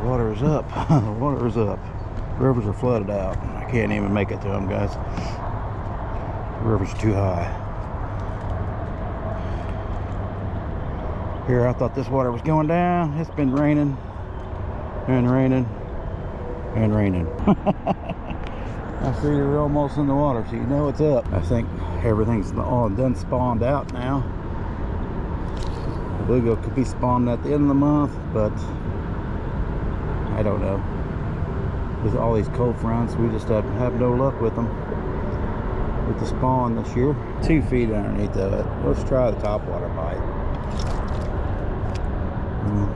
Water is up. The water is up. Rivers are flooded out. I can't even make it to them, guys. The river's too high. Here, I thought this water was going down. It's been raining and raining and raining. I see you're almost in the water, so you know it's up. I think everything's all done spawned out now. The bluegill could be spawned at the end of the month, but I don't know. With all these cold fronts, we just have no luck with them. With the spawn this year. 2 feet underneath of it. Let's try the topwater bite.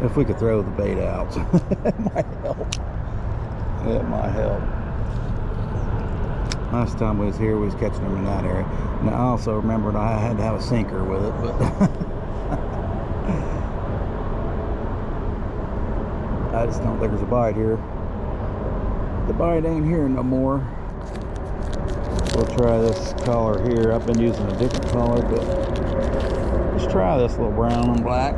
If we could throw the bait out, it might help. It might help. Last time we was here, we was catching them in that area. And I also remembered I had to have a sinker with it, but I just don't think there's a bite here. The bite ain't here no more. We'll try this color here. I've been using a different color, but let's try this little brown and black.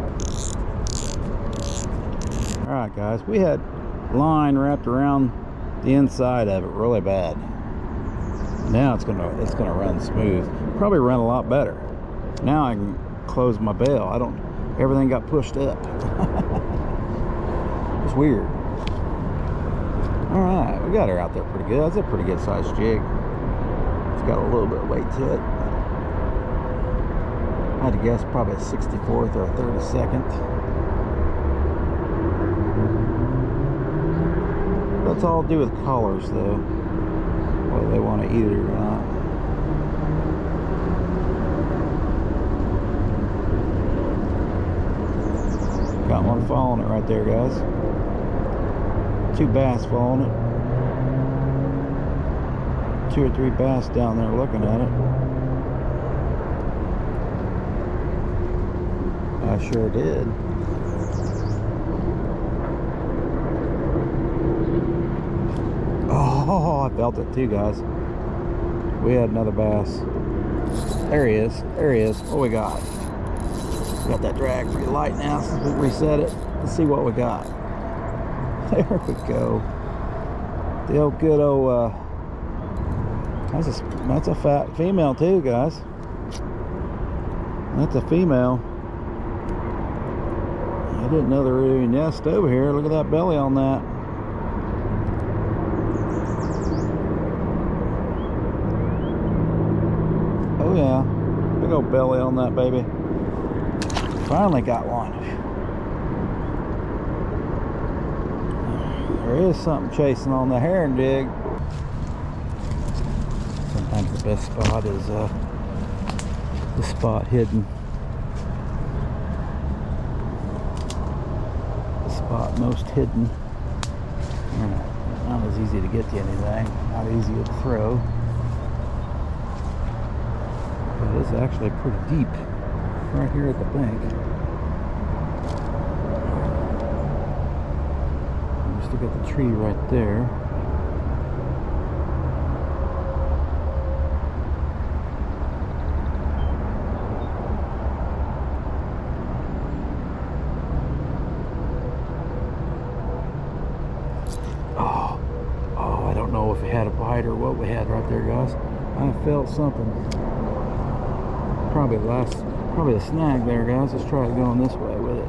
All right, guys, we had line wrapped around the inside of it really bad. Now it's gonna run smooth. Probably run a lot better. Now I can close my bail. Everything got pushed up. It's weird. All right, we got her out there pretty good. That's a pretty good sized jig. It's got a little bit of weight to it. I had to guess probably a 64th or a 32nd. Let's all do with colors though, whether they want to eat it or not. Got one following it right there, guys. 2 bass following it. 2 or 3 bass down there looking at it. I sure did. Oh, I felt it too, guys. We had another bass. There he is. There he is. What we got? We got that drag pretty light now since we reset it. Let's see what we got. There we go. The old good old, that's a fat female too, guys. That's a female. I didn't know there were any nests over here. Look at that belly on that. Oh yeah, big old belly on that baby. Finally got one. There is something chasing on the herring jig. Sometimes the best spot is the spot hidden. The spot most hidden. Not as easy to get to anything. Not easy to throw. But it is actually pretty deep. Right here at the bank. We still got the tree right there. Oh, I don't know if we had a bite or what we had right there, guys. I felt something. Probably a snag there, guys. Let's try going this way with it.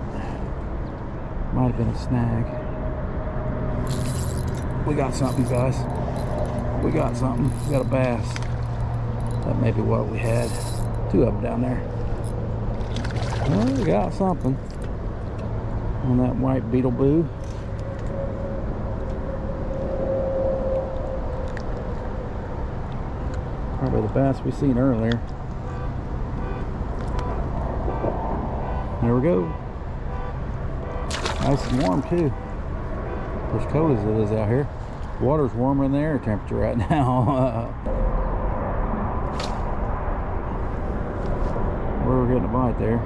Might have been a snag. We got something, guys. We got something. We got a bass. That may be what we had. 2 of them down there. Well, we got something on that white beetle boo. Probably the bass we seen earlier. There we go. Nice and warm too. As cold as it is out here. Water's warmer than the air temperature right now. We're getting a bite there.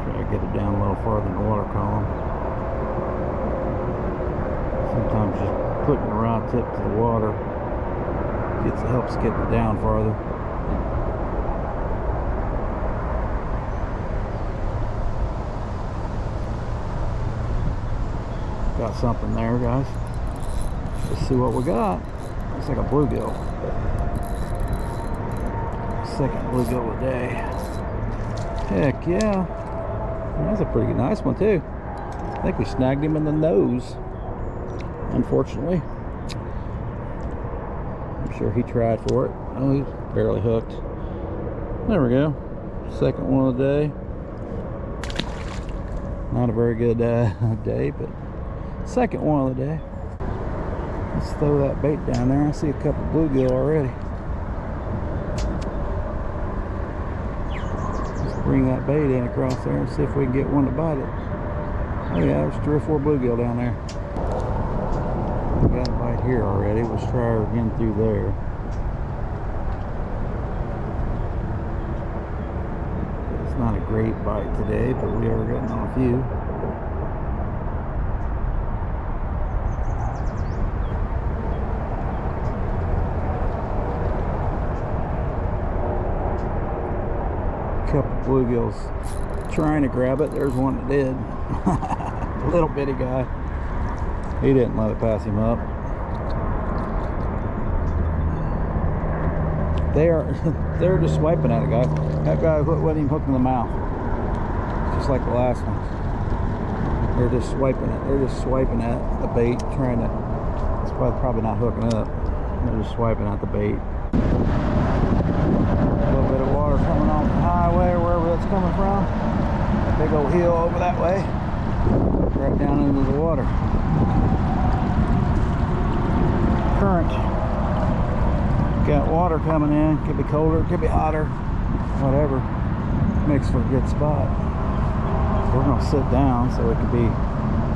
Try to get it down a little farther in the water column. Sometimes just putting the rod tip to the water helps get it down farther. got something there, guys. Let's see what we got. Looks like a bluegill. Second bluegill of the day. Heck yeah. That's a pretty nice one too. I think we snagged him in the nose, unfortunately. I'm sure he tried for it. Oh, he's barely hooked. There we go. Second one of the day. Not a very good day, but second one of the day. Let's throw that bait down there. I see a couple bluegill already. Let's bring that bait in across there and see if we can get one to bite it. Oh yeah, there's 3 or 4 bluegill down there. We got a bite here already. Let's try her again through there. It's not a great bite today, but we are getting on a few. Couple bluegills trying to grab it. There's one that did. Little bitty guy. He didn't let it pass him up. They're just swiping at it, guys. That guy wasn't even hooked in the mouth, just like the last one. They're just swiping it. They're just swiping at the bait, trying to. It's probably not hooking up. They're just swiping at the bait. A little bit of water coming off the highway or wherever that's coming from. A big old hill over that way, right down into the water. Current. Got water coming in. Could be colder, could be hotter, whatever. Makes for a good spot. So we're gonna sit down so it can be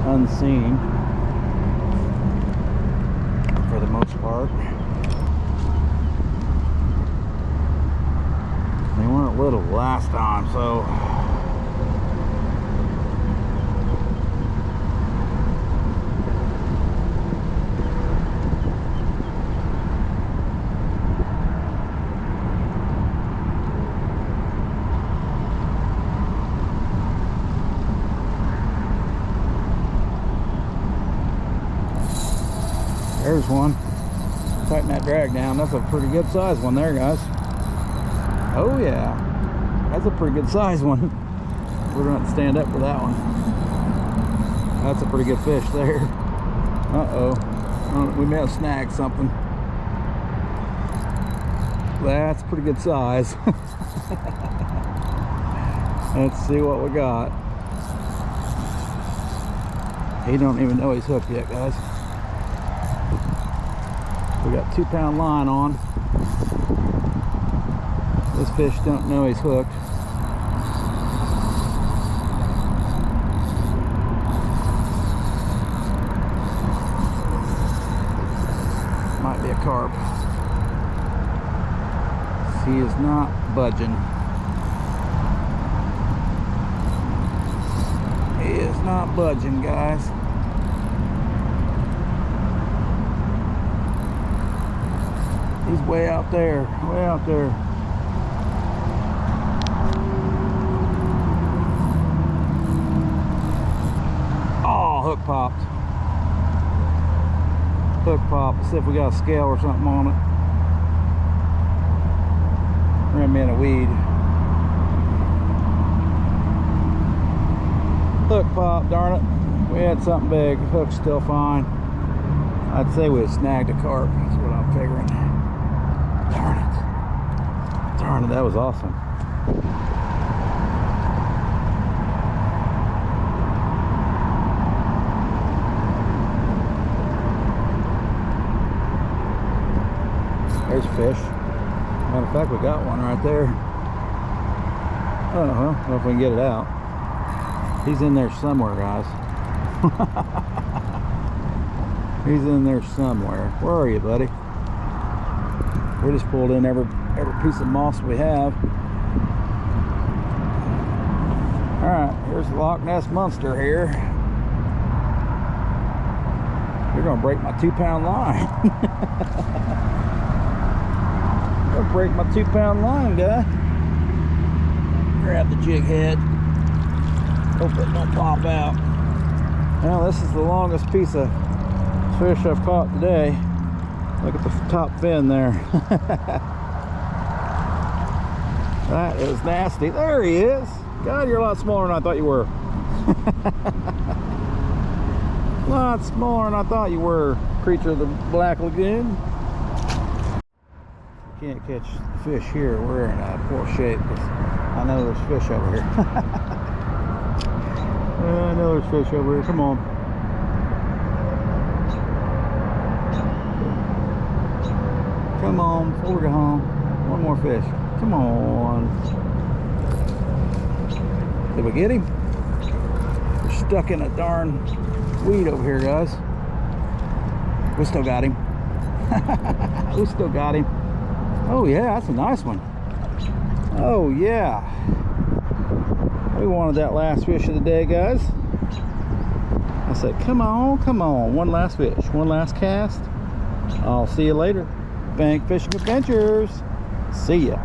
unseen for the most part. They weren't little last time, so there's one. Tighten that drag down. That's a pretty good size one there, guys. Oh yeah, that's a pretty good size one. We're gonna have to stand up for that one. That's a pretty good fish there. Uh-oh, we may have snagged something. That's pretty good size. Let's see what we got. He don't even know he's hooked yet, guys. We got 2-pound line on. This fish don't know he's hooked. Might be a carp. He is not budging. He is not budging, guys. He's way out there, way out there. Oh, hook popped. Hook popped. Let's see if we got a scale or something on it. Ran me in a weed. Hook popped, darn it. We had something big. Hook's still fine. I'd say we had snagged a carp. That's what I'm figuring. Darn it. Darn it, that was awesome. There's fish. Matter of fact, we got one right there. I don't know if we can get it out. He's in there somewhere, guys. He's in there somewhere. Where are you, buddy? We just pulled in every piece of moss we have. All right, here's the Loch Ness Monster here. You're gonna break my 2-pound line. You're gonna break my 2-pound line, guy. Grab the jig head. Hope it don't pop out. Well, this is the longest piece of fish I've caught today. Look at the top fin there. That is nasty. There he is. God, you're a lot smaller than I thought you were. A lot smaller than I thought you were, creature of the Black Lagoon. Can't catch fish here. We're in poor shape because I know there's fish over here. I know there's fish over here. Come on. Come on, before we go home. One more fish. Come on. Did we get him? We're stuck in a darn weed over here, guys. We still got him. We still got him. Oh yeah, that's a nice one. Oh yeah. We wanted that last fish of the day, guys. I said, come on, come on. One last fish, one last cast. I'll see you later. Bank Fishing Adventures. See ya.